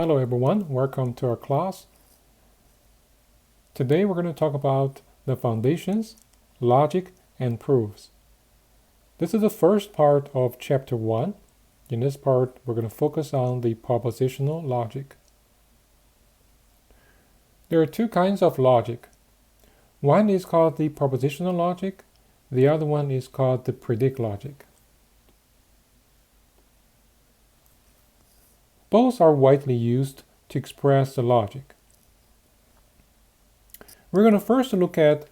Hello everyone, welcome to our class. Today we're going to talk about the foundations, logic, and proofs. This is the first part of chapter 1. In this part, we're going to focus on the propositional logic. There are two kinds of logic. One is called the propositional logic, the other one is called the predict logic. Both are widely used to express the logic. We're going to first look at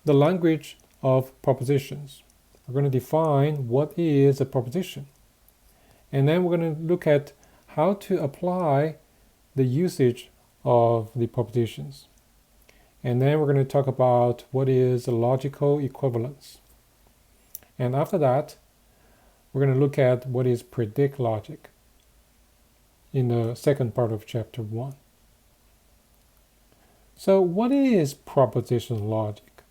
the language of propositions. We're going to define what is a proposition. And then we're going to look at how to apply the usage of the propositions. And then we're going to talk about what is a logical equivalence. And after that, we're going to look at what is predict logic in the second part of chapter 1. So what is propositional logic?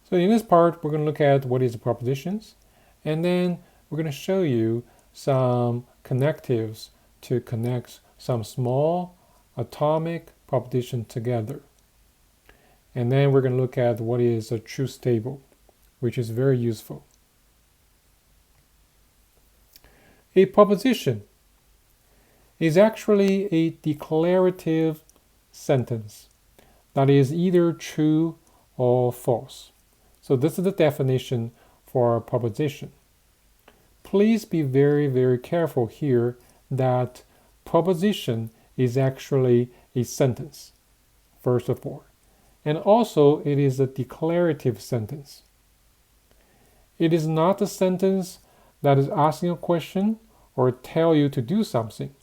So in this part, we're going to look at what is the propositions, and then we're going to show you some connectives to connect some small atomic proposition together. And then we're going to look at what is a truth table, which is very useful. A proposition is actually a declarative sentence that is either true or false. So this is the definition for a proposition. Please be very, very careful here that proposition is actually a sentence, first of all. And also it is a declarative sentence. It is not a sentence that is asking a question or tell you to do something,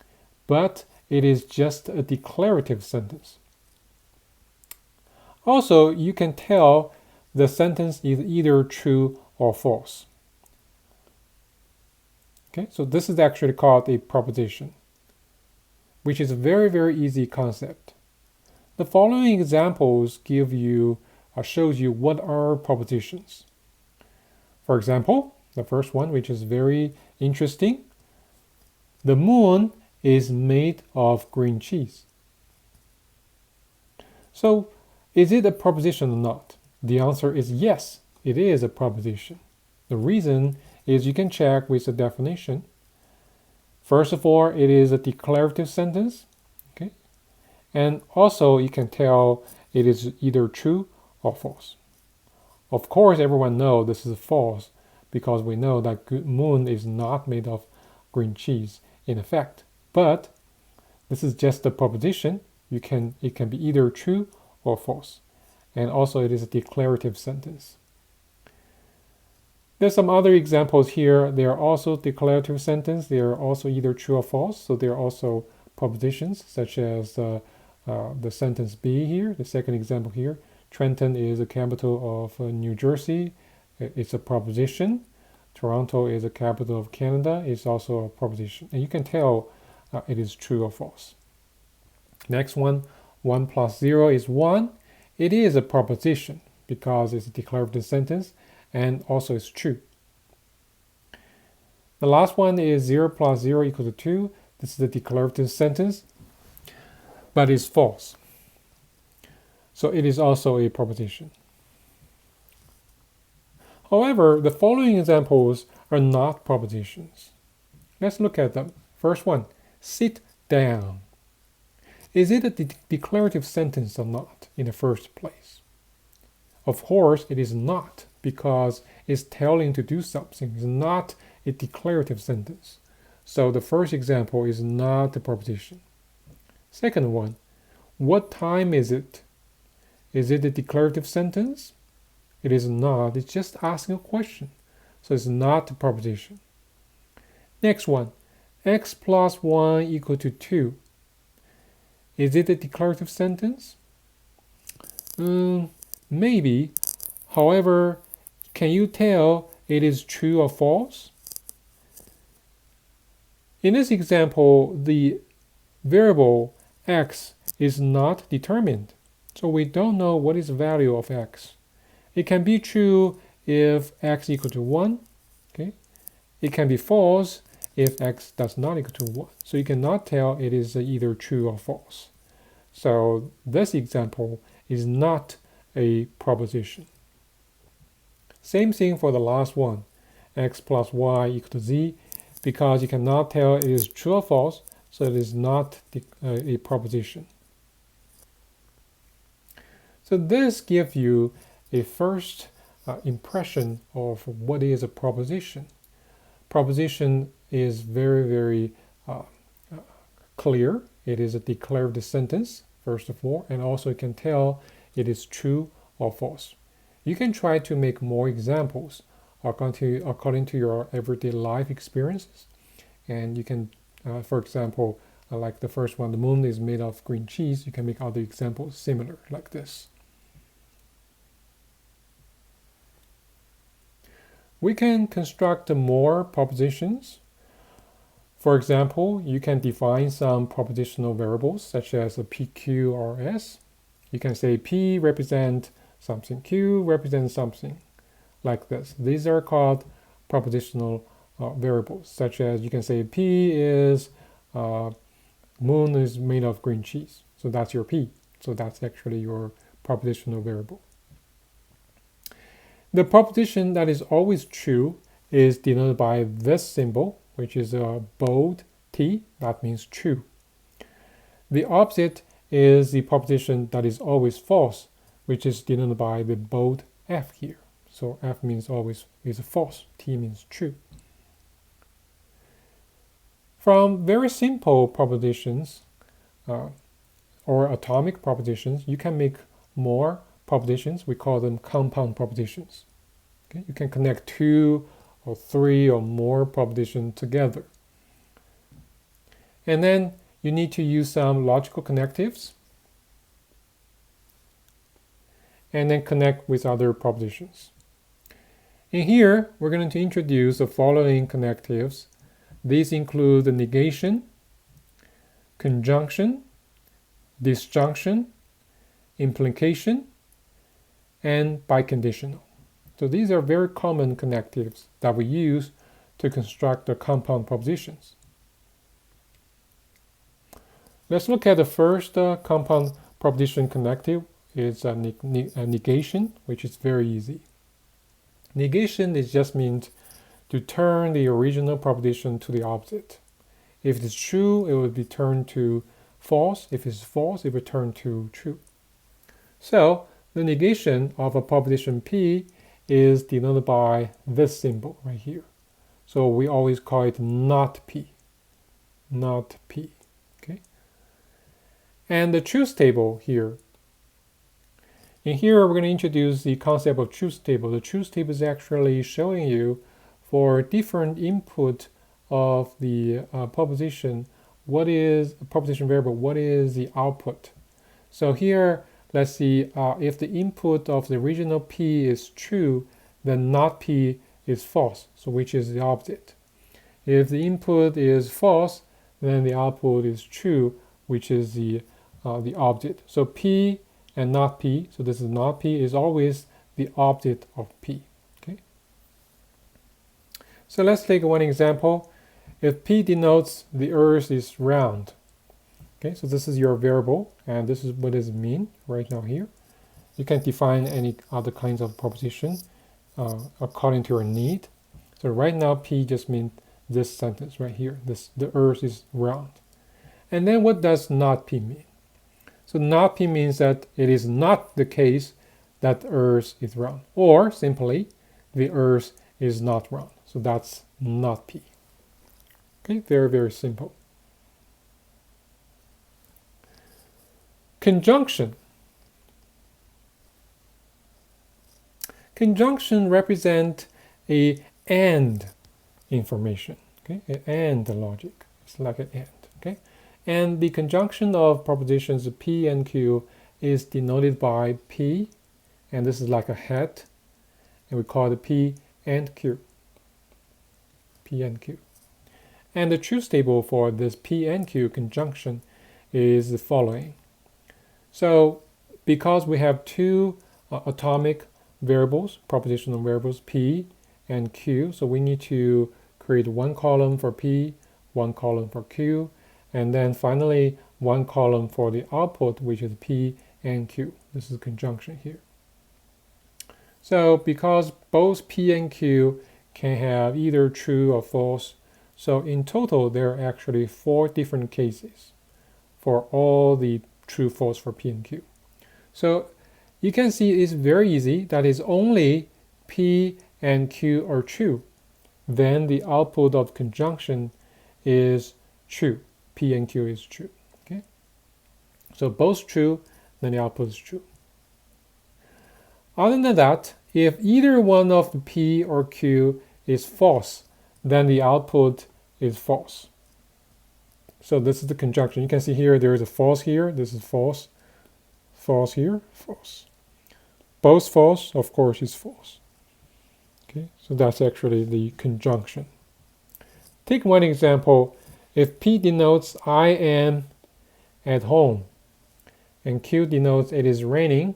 but it is just a declarative sentence. Also, you can tell the sentence is either true or false. Okay, so this is actually called a proposition, which is a very, very easy concept. The following examples shows you what are propositions. For example, the first one, which is very interesting, the moon is made of green cheese. So, is it a proposition or not? The answer is yes, it is a proposition. The reason is you can check with the definition. First of all, it is a declarative sentence, okay? And also you can tell it is either true or false. Of course, everyone knows this is false because we know that moon is not made of green cheese in effect. But this is just a proposition. It can be either true or false. And also it is a declarative sentence. There's some other examples here. They are also declarative sentence. They are also either true or false. So they are also propositions, such as the sentence B here, the second example here. Trenton is the capital of New Jersey. It's a proposition. Toronto is the capital of Canada. It's also a proposition. And you can tell it is true or false. Next one, 1 plus 0 is 1. It is a proposition because it's a declarative sentence and also it's true. The last one is 0 plus 0 equals to 2. This is a declarative sentence, but it's false. So it is also a proposition. However, the following examples are not propositions. Let's look at them. First one, sit down. Is it a declarative sentence or not in the first place? Of course, it is not because it's telling to do something. It's not a declarative sentence. So the first example is not a proposition. Second one, what time is it? Is it a declarative sentence? It is not. It's just asking a question. So it's not a proposition. Next one, x plus 1 equal to 2. Is it a declarative sentence? Maybe. However, can you tell it is true or false? In this example, the variable x is not determined. So we don't know what is the value of x. It can be true if x equals to 1. Okay? It can be false if x does not equal to 1. So you cannot tell it is either true or false. So this example is not a proposition. Same thing for the last one, x plus y equal to z, because you cannot tell it is true or false, so it is not a proposition. So this gives you a first impression of what is a proposition. Proposition is very, very clear. It is a declarative sentence, first of all, and also you can tell it is true or false. You can try to make more examples according to your everyday life experiences. And you can, for example, like the first one, the moon is made of green cheese. You can make other examples similar like this. We can construct more propositions. For example, you can define some propositional variables such as a p, q, or s. You can say p represents something, q represents something, like this. These are called propositional variables, such as you can say p is moon is made of green cheese. So that's your p. So that's actually your propositional variable. The proposition that is always true is denoted by this symbol, which is a bold T. That means true. The opposite is the proposition that is always false, which is denoted by the bold F here. So F means always is false, T means true. From very simple propositions or atomic propositions, you can make more propositions. We call them compound propositions. Okay? You can connect 2 or 3 or more propositions together. And then you need to use some logical connectives and then connect with other propositions. In here, we're going to introduce the following connectives. These include the negation, conjunction, disjunction, implication, and biconditional. So these are very common connectives that we use to construct the compound propositions. Let's look at the first compound proposition connective. It's a negation, which is very easy. Negation is just means to turn the original proposition to the opposite. If it is true, it will be turned to false. If it's false, it will turn to true. So the negation of a proposition P is denoted by this symbol right here. So we always call it not P. Not P. Okay. And the truth table here. In here, we're going to introduce the concept of truth table. The truth table is actually showing you for different input of the proposition, what is a proposition variable, what is the output. So here, let's see, if the input of the original P is true, then not P is false, so which is the opposite. If the input is false, then the output is true, which is the opposite. So P and not P, so this is not P, is always the opposite of P. Okay. So let's take one example. If P denotes the Earth is round, okay, so this is your variable, and this is what does it mean right now here. You can define any other kinds of proposition according to your need. So right now P just means this sentence right here, the Earth is round. And then what does not P mean? So not P means that it is not the case that the Earth is round, or simply the Earth is not round. So that's not P. Okay, very, very simple. Conjunction. Conjunction represents a and information. Okay, an and logic. It's like an and. Okay. And the conjunction of propositions P and Q is denoted by P, and this is like a hat, and we call it P and Q. P and Q. And the truth table for this P and Q conjunction is the following. So because we have two atomic variables, propositional variables P and Q, so we need to create one column for P, one column for Q, and then finally one column for the output, which is P and Q. This is conjunction here. So because both P and Q can have either true or false, so in total there are actually 4 different cases for all the true false for P and Q. So you can see it's very easy. That is only P and Q are true. Then the output of conjunction is true. P and Q is true. Okay. So both true, then the output is true. Other than that, if either one of the P or Q is false, then the output is false. So this is the conjunction. You can see here there is a false here. This is false. False here, false. Both false, of course, is false. Okay, so that's actually the conjunction. Take one example. If P denotes I am at home and Q denotes it is raining,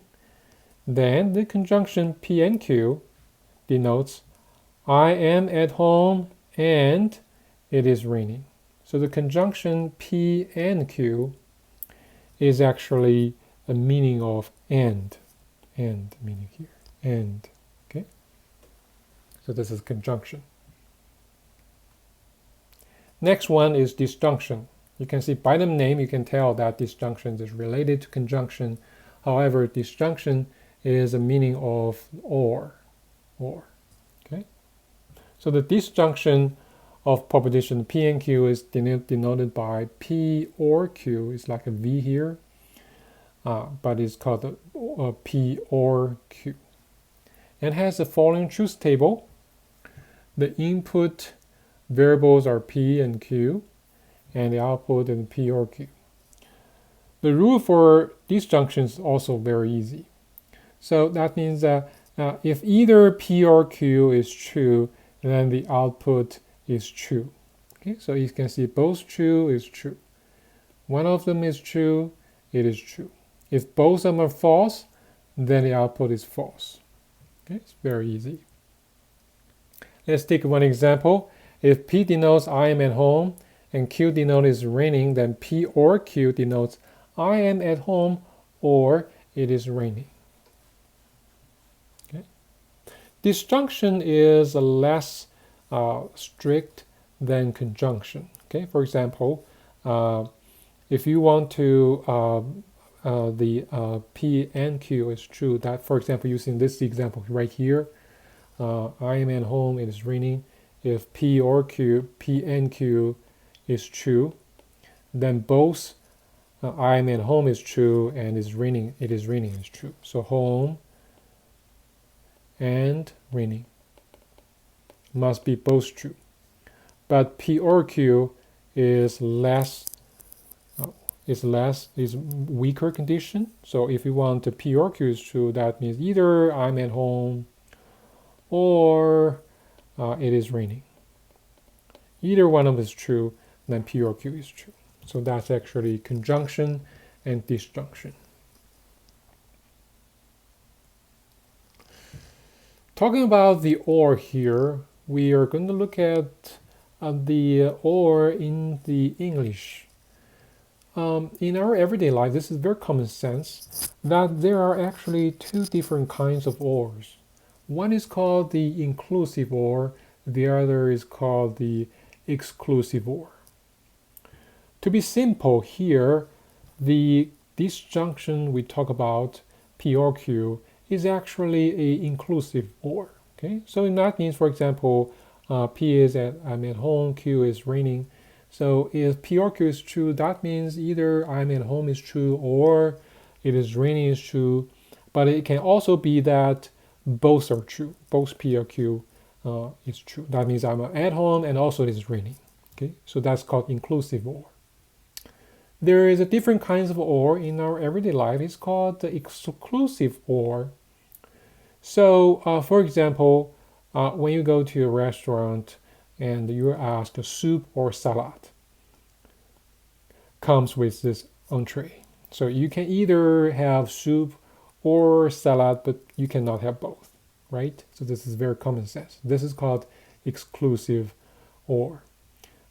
then the conjunction P and Q denotes I am at home and it is raining. So the conjunction P and Q is actually a meaning of and meaning here, and. Okay, so this is conjunction. Next one is disjunction. You can see by the name you can tell that disjunction is related to conjunction. However, disjunction is a meaning of or. Okay, so the disjunction of proposition P and Q is denoted by P or Q. It's like a V here, but it's called P or Q. And has the following truth table. The input variables are P and Q, and the output is P or Q. The rule for disjunction is also very easy. So that means that if either P or Q is true, then the output is true. Okay, so you can see both true is true. One of them is true, it is true. If both of them are false, then the output is false. Okay, it's very easy. Let's take one example. If P denotes I am at home and Q denotes it's raining, then P or Q denotes I am at home or it is raining. Okay. Disjunction is less strict than conjunction. Okay, for example, if you want to the P and Q is true, that for example using this example right here, I am at home, it is raining. If P or Q, P and Q is true, then both I am at home is true and it is raining is true. So home and raining must be both true. But P or Q is weaker condition. So if you want the P or Q is true, that means either I'm at home or it is raining. Either one of them is true, then P or Q is true. So that's actually conjunction and disjunction. Talking about the or here, we are going to look at the or in the English. In our everyday life, this is very common sense that there are actually 2 different kinds of ors. One is called the inclusive or, the other is called the exclusive or. To be simple here, the disjunction we talk about, P or Q, is actually an inclusive or. Okay, so that means, for example, P is I'm at home, Q is raining. So if P or Q is true, that means either I'm at home is true or it is raining is true. But it can also be that both are true. Both P or Q is true. That means I'm at home and also it is raining. Okay, so that's called inclusive or. There is a different kinds of or in our everyday life. It's called the exclusive or. So, for example, when you go to a restaurant and you're asked soup or salad, comes with this entree. So you can either have soup or salad, but you cannot have both, right? So this is very common sense. This is called exclusive or.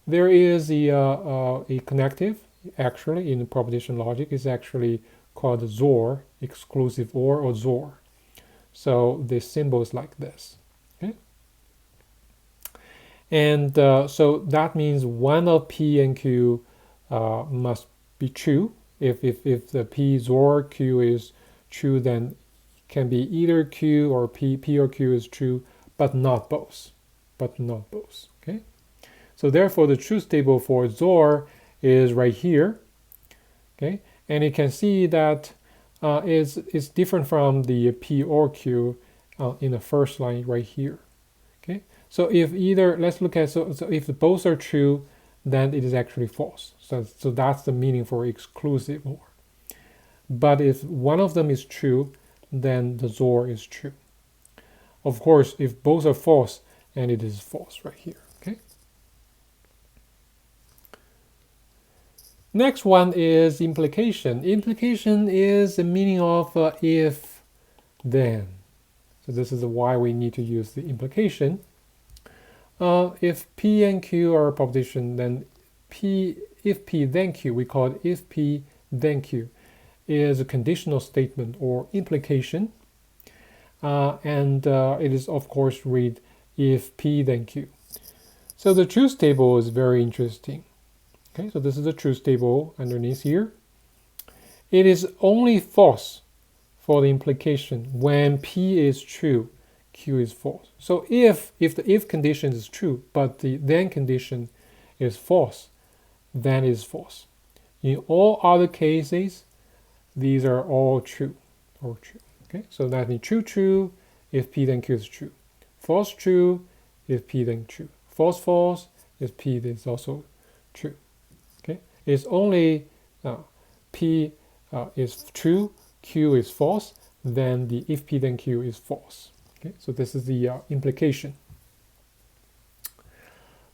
There is a connective, actually, in proposition logic, is actually called XOR, exclusive or XOR. So the symbol is like this. Okay? And so that means one of P and Q must be true. If the P XOR Q is true, then it can be either Q or P or Q is true, but not both. But not both. Okay? So therefore, the truth table for XOR is right here. Okay? And you can see that it's different from the P or Q in the first line right here. Okay? So if either, let's look at, so if both are true, then it is actually false. So that's the meaning for exclusive OR. But if one of them is true, then the XOR is true. Of course, if both are false, and it is false right here. Okay. Next one is implication. Implication is the meaning of if, then. So this is why we need to use the implication. If P and Q are a proposition, then if P then Q, we call it if P then Q, is a conditional statement or implication. And it is, of course, read if P then Q. So the truth table is very interesting. Okay, so this is the truth table underneath here. It is only false for the implication when P is true, Q is false. So if the if condition is true, but the then condition is false, then it is false. In all other cases, these are all true. Okay, so that means true, true, if P then Q is true. False, true, if P then true. False, false, if P is also true. Okay, it's only P is true, Q is false, then the if P then Q is false. Okay, so this is the implication.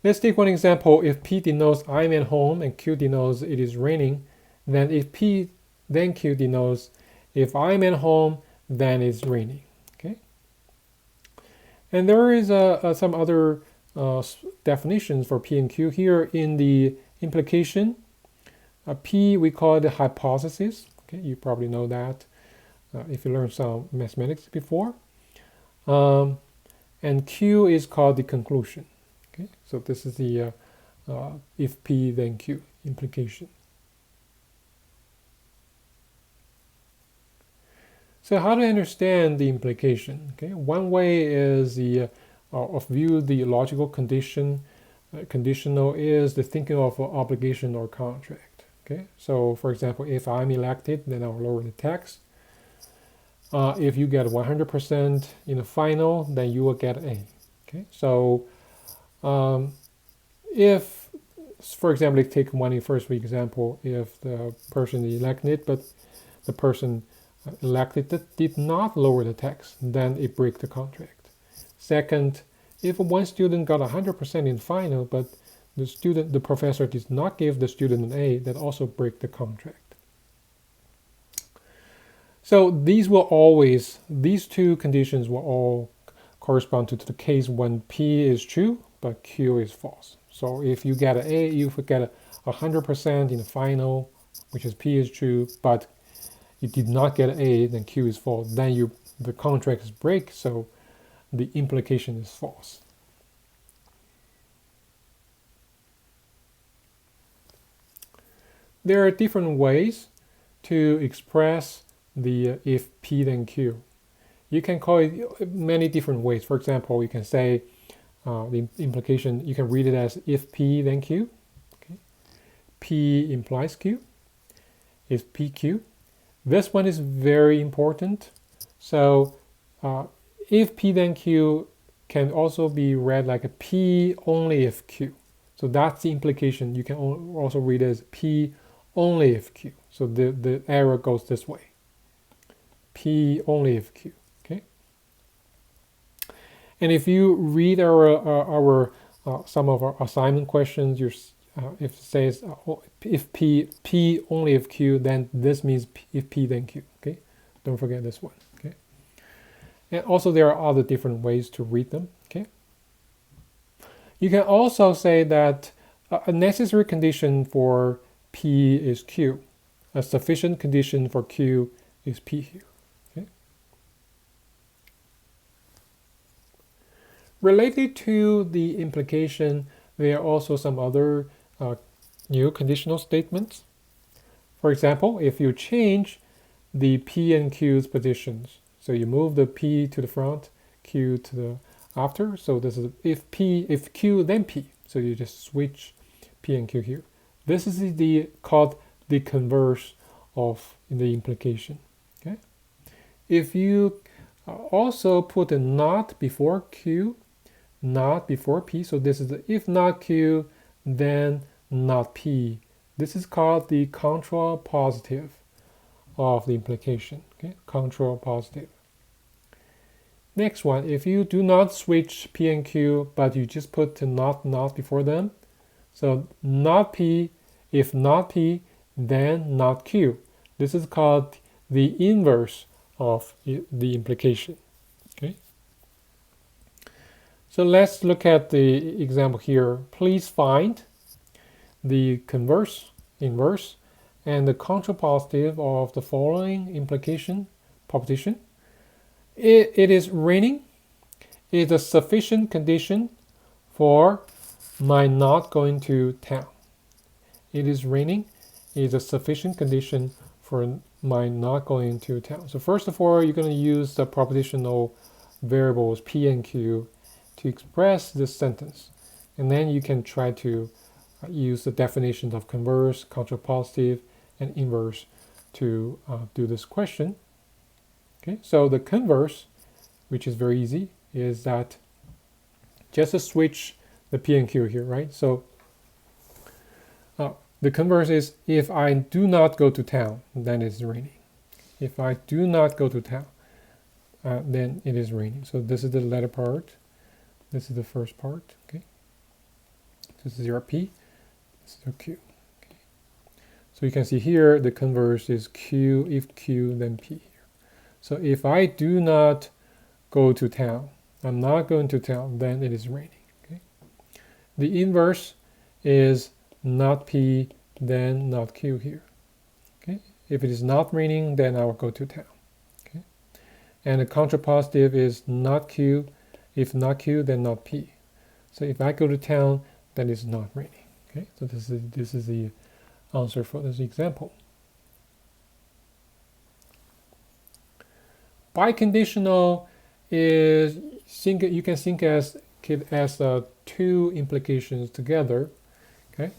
Let's take one example. If P denotes I'm at home and Q denotes it is raining, then if P then Q denotes if I'm at home, then it's raining. Okay, and there is some other definitions for P and Q here in the implication. P we call it the hypothesis. Okay, you probably know that if you learned some mathematics before. And Q is called the conclusion. Okay, so this is the if P then Q implication. So how to understand the implication? Okay, one way is the of view the logical condition. Conditional is the thinking of obligation or contract. Okay, so for example, if I'm elected, then I'll lower the tax. If you get 100% in the final, then you will get A. Okay, so if, for example, take money first for example, if the person is elected, but the person elected did not lower the tax, then it breaks the contract. Second, if one student got 100% in final, but the professor did not give the student an A, that also break the contract. So these two conditions will all correspond to the case when P is true, but Q is false. So if you get an A, you get 100% in the final, which is P is true, but you did not get an A, then Q is false. Then the contract is break, so the implication is false. There are different ways to express the if P then Q. You can call it many different ways. For example, you can say the implication, you can read it as if P then Q. Okay. P implies Q. If P Q. This one is very important. So if P then Q can also be read like a P only if Q. So that's the implication. You can also read it as P only if Q. So the arrow goes this way. P only if Q. Okay. And if you read our some of our assignment questions, if it says if P only if Q, then this means if P then Q. Okay. Don't forget this one. Okay. And also there are other different ways to read them. Okay. You can also say that a necessary condition for P is Q. A sufficient condition for Q is P here. Okay? Related to the implication, there are also some other new conditional statements. For example, if you change the P and Q's positions, so you move the P to the front, Q to the after, so this is if Q then P, so you just switch P and Q here. This is called the converse of the implication. Okay. If you also put a not before Q, not before P, so this is the if not Q, then not P. This is called the contrapositive of the implication. Okay, contrapositive. Next one, if you do not switch P and Q, but you just put the not before them, so not P, if not P, then not Q. This is called the inverse of the implication. Okay. So let's look at the example here. Please find the converse, inverse, and the contrapositive of the following implication proposition. It is raining is a sufficient condition for my not going to town. It is raining is a sufficient condition for my not going to town. So first of all, you're going to use the propositional variables P and Q to express this sentence. And then you can try to use the definitions of converse, contrapositive, and inverse to do this question. Okay, so the converse, which is very easy, is that just to switch the P and Q here, right? So the converse is if I do not go to town, then it's raining. If I do not go to town, then it is raining. So this is the letter part. This is the first part. Okay. This is your P. This is your Q. Okay. So you can see here the converse is Q if Q then P here. So if I do not go to town, I'm not going to town, then it is raining. Okay. The inverse is not P, then not Q here. Okay. If it is not raining, then I will go to town. Okay. And the contrapositive is not Q. If not Q, then not P. So if I go to town, then it's not raining. Okay. So this is the answer for this example. Biconditional is you can think as two implications together. Okay.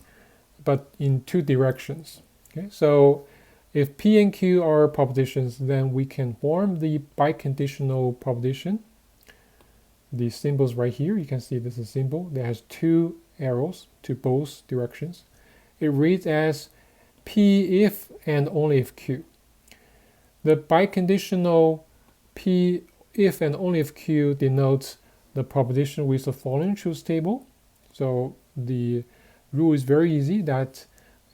But in two directions. Okay, so if P and Q are propositions, then we can form the biconditional proposition. The symbols right here, you can see this is a symbol that has two arrows to both directions. It reads as P if and only if Q. The biconditional P if and only if Q denotes the proposition with the following truth table. So the rule is very easy that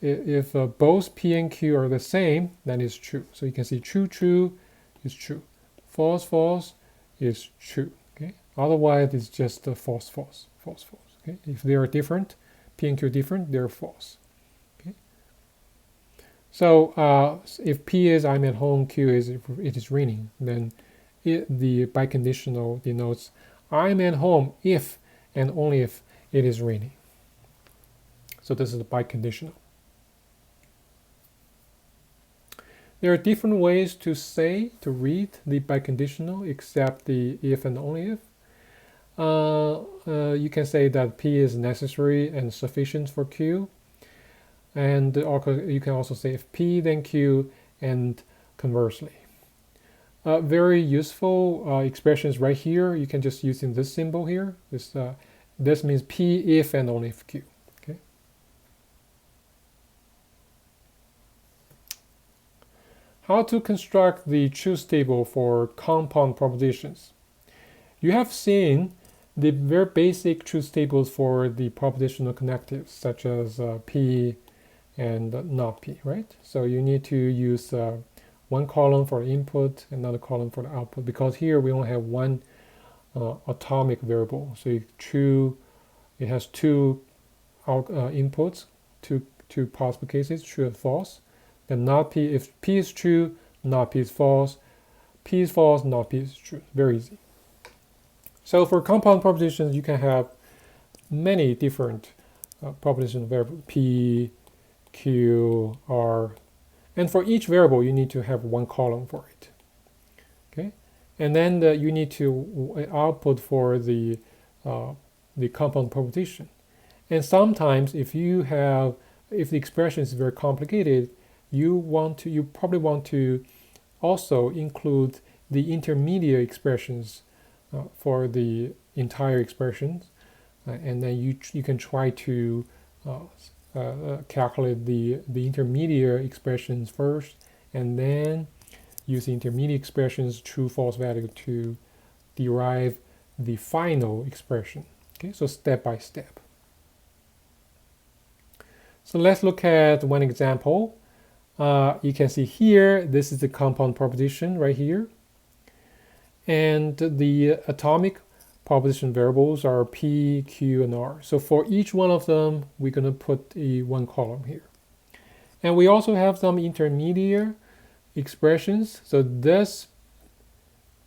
if both P and Q are the same, then it's true. So you can see true, true is true. False, false is true. Okay. Otherwise, it's just false, false, false, false. Okay. If they are different, P and Q are different, they're false. Okay. So if P is I'm at home, Q is it is raining, then the biconditional denotes I'm at home if and only if it is raining. So this is the biconditional. There are different ways to read the biconditional except the if and only if. You can say that P is necessary and sufficient for Q. And you can also say if P then Q and conversely. Very useful expressions right here. You can just use in this symbol here. This means P if and only if Q. Okay. How to construct the truth table for compound propositions. You have seen the very basic truth tables for the propositional connectives, such as P and not P, right? So you need to use one column for input, another column for the output, because here we only have one atomic variable. So true it has two inputs, two possible cases, true and false. Then not P, if P is true, not P is false. P is false, not P is true. Very easy. So for compound propositions, you can have many different proposition variables, P, Q, R, and for each variable, you need to have one column for it. Okay, and then you need to output for the compound proposition. And sometimes, if the expression is very complicated, you probably want to also include the intermediate expressions for the entire expressions, and then you can try to calculate the intermediate expressions first, and then use the intermediate expressions true false value to derive the final expression. Okay, so step by step. So let's look at one example. You can see here, this is the compound proposition right here. And the atomic proposition variables are P, Q, and R. So for each one of them, we're going to put one column here. And we also have some intermediate expressions. So this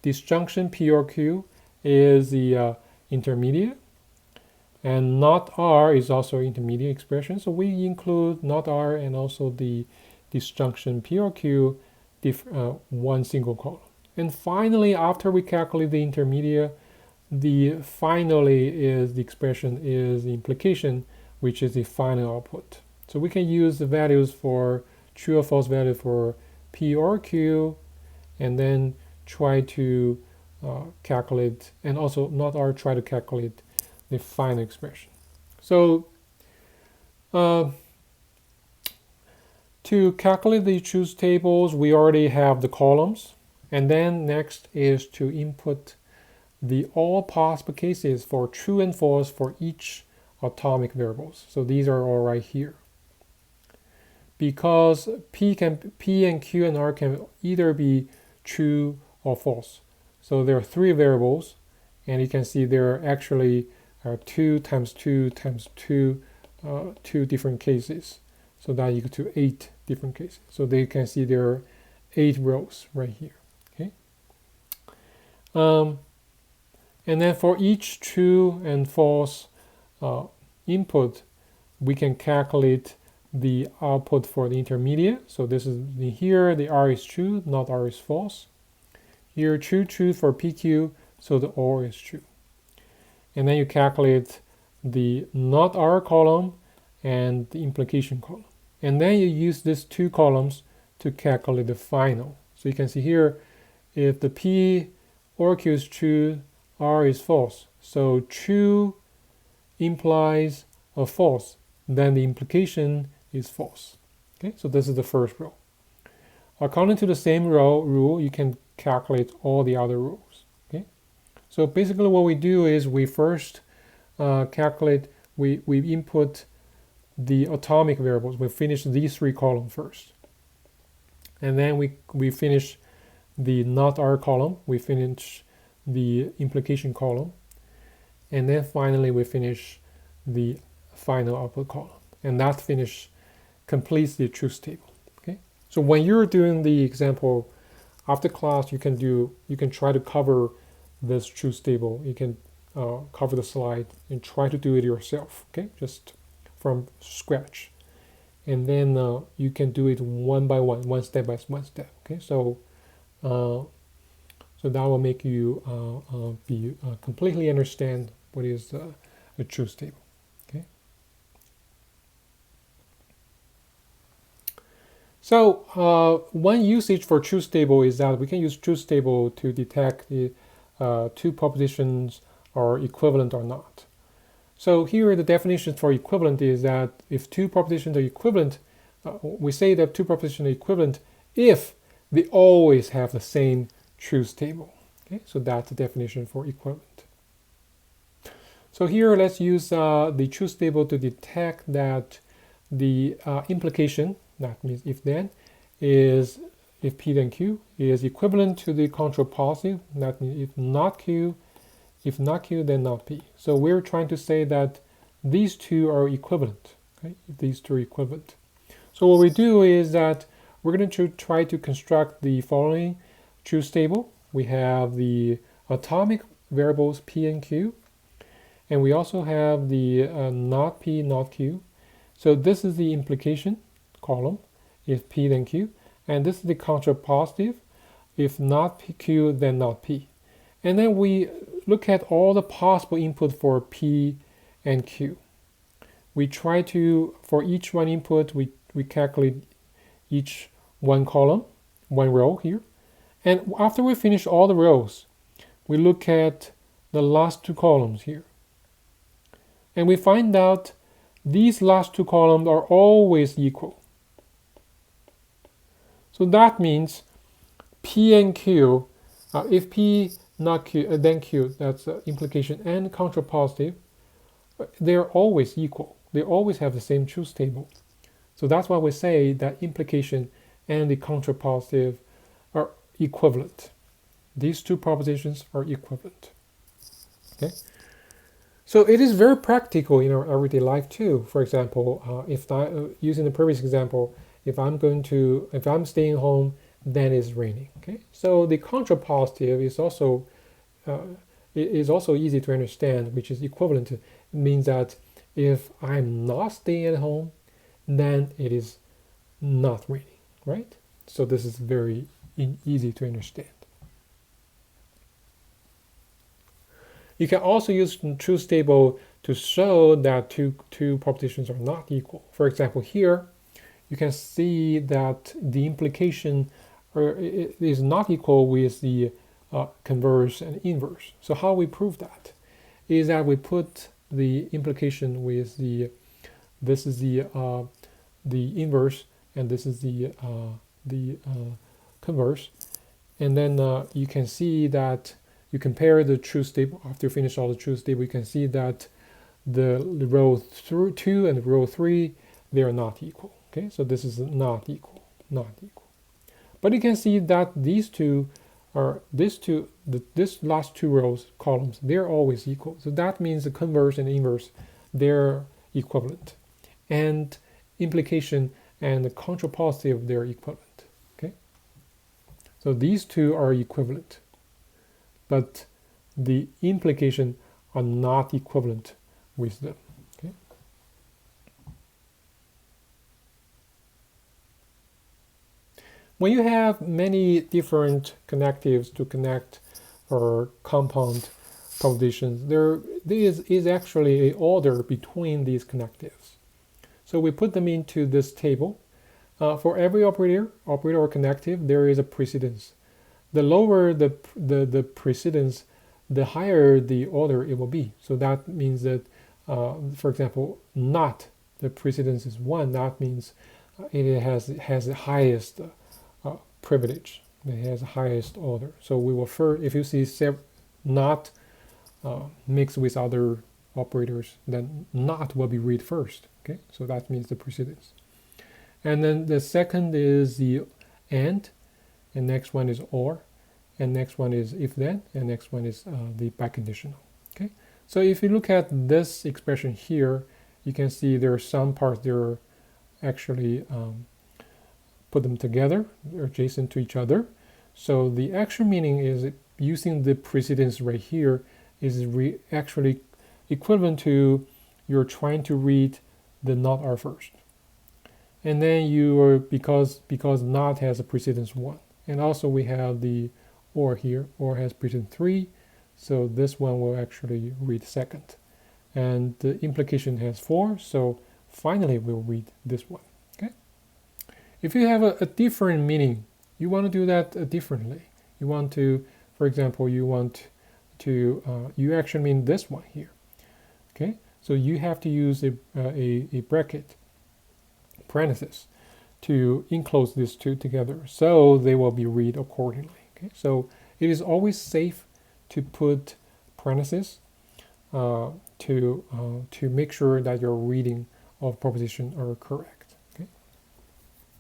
disjunction P or Q is the intermediate. And not R is also intermediate expression. So we include not R and also the disjunction P or Q, one single column. And finally, after we calculate the intermediate, the expression is the implication, which is the final output. So we can use the values for true or false value for P or Q, and then try to calculate, and also not R, try to calculate the final expression. So to calculate the truth tables, we already have the columns. And then next is to input the all possible cases for true and false for each atomic variables. So these are all right here. Because P and Q and R can either be true or false. So there are three variables, and you can see there are actually 2 times 2 times 2, 2 different cases. So that equals to 8 different cases. So they can see there are 8 rows right here. Okay. And then for each true and false input, we can calculate the output for the intermediate. So this is here, the R is true, not R is false. Here, true for PQ, so the R is true. And then you calculate the not R column and the implication column. And then you use these two columns to calculate the final. So you can see here, if the P or Q is true, R is false. So true implies a false, then the implication is false. Okay, so this is the first row. According to the same rule, you can calculate all the other rules. Okay, so basically what we do is we first calculate, we input the atomic variables. We finish these 3 columns first. And then we finish the not R column, we finish the implication column, and then finally we finish the final output column. And that finish completes the truth table. Okay, so when you're doing the example after class, you can try to cover this truth table. You can cover the slide and try to do it yourself. Okay, just from scratch, and then you can do it one by one step by one step. Okay, so so that will make you completely understand what is a truth table. Okay. So one usage for truth table is that we can use truth table to detect the 2 propositions are equivalent or not. So here the definition for equivalent is that if 2 propositions are equivalent, we say that 2 propositions are equivalent if they always have the same truth table. Okay, so that's the definition for equivalent. So here let's use the truth table to detect that the implication, that means if then, is if P then Q is equivalent to the control positive, that means if not Q then not P. So we're trying to say that these two are equivalent. Okay, these two are equivalent. So what we do is that we're going to try to construct the following truth table. We have the atomic variables P and Q, and we also have the not P, not Q. So this is the implication column, if P then Q, and this is the contrapositive, if not Q then not P. And then we look at all the possible input for P and Q. We try to, for each one input, we calculate each one column, one row here. And after we finish all the rows, we look at the last two columns here. And we find out these last two columns are always equal. So that means P and Q, if P not Q, then Q, that's implication and contrapositive, they're always equal. They always have the same truth table. So that's why we say that implication and the contrapositive are equivalent. These two propositions are equivalent. Okay. So it is very practical in our everyday life too. For example, using the previous example, if I'm staying home, then it's raining. Okay. So the contrapositive is also easy to understand, which is equivalent to, means that if I'm not staying at home, then it is not raining, right? So this is very easy to understand. You can also use truth table to show that two propositions are not equal. For example, here you can see that the implication is not equal with the converse and inverse. So how we prove that is that we put the implication with this is the inverse, and this is the converse, and then you can see that you compare the truth table. After you finish all the truth table, you can see that the row 2 and the row 3, they are not equal. Okay, so this is not equal. But you can see that this last two rows columns, they're always equal. So that means the converse and inverse, they're equivalent, and implication and the contrapositive, they're equivalent. Okay, so these two are equivalent, but the implication are not equivalent with them. Okay. When you have many different connectives to connect or compound propositions, there is actually an order between these connectives. So we put them into this table. For every operator or connective, there is a precedence. The lower the precedence, the higher the order it will be. So that means that, for example, not the precedence is 1. That means it has the highest privilege. It has the highest order. So we will first, if you see not mixed with other operators, then not will be read first. Okay, so that means the precedence. And then the second is the and next one is or, and next one is if then, and next one is the biconditional. Okay, so if you look at this expression here, you can see there are some parts that are actually put them together, they're adjacent to each other. So the actual meaning is using the precedence right here is actually equivalent to you're trying to read the not are first. And then you are, because not has a precedence 1. And also we have the or here, or has precedence 3. So this one will actually read second. And the implication has 4, so finally we'll read this one. Okay. If you have a different meaning, you want to do that differently. You want to, for example, you actually mean this one here. Okay. So you have to use a bracket, parenthesis, to enclose these two together, so they will be read accordingly. Okay, so it is always safe to put parentheses to make sure that your reading of proposition are correct.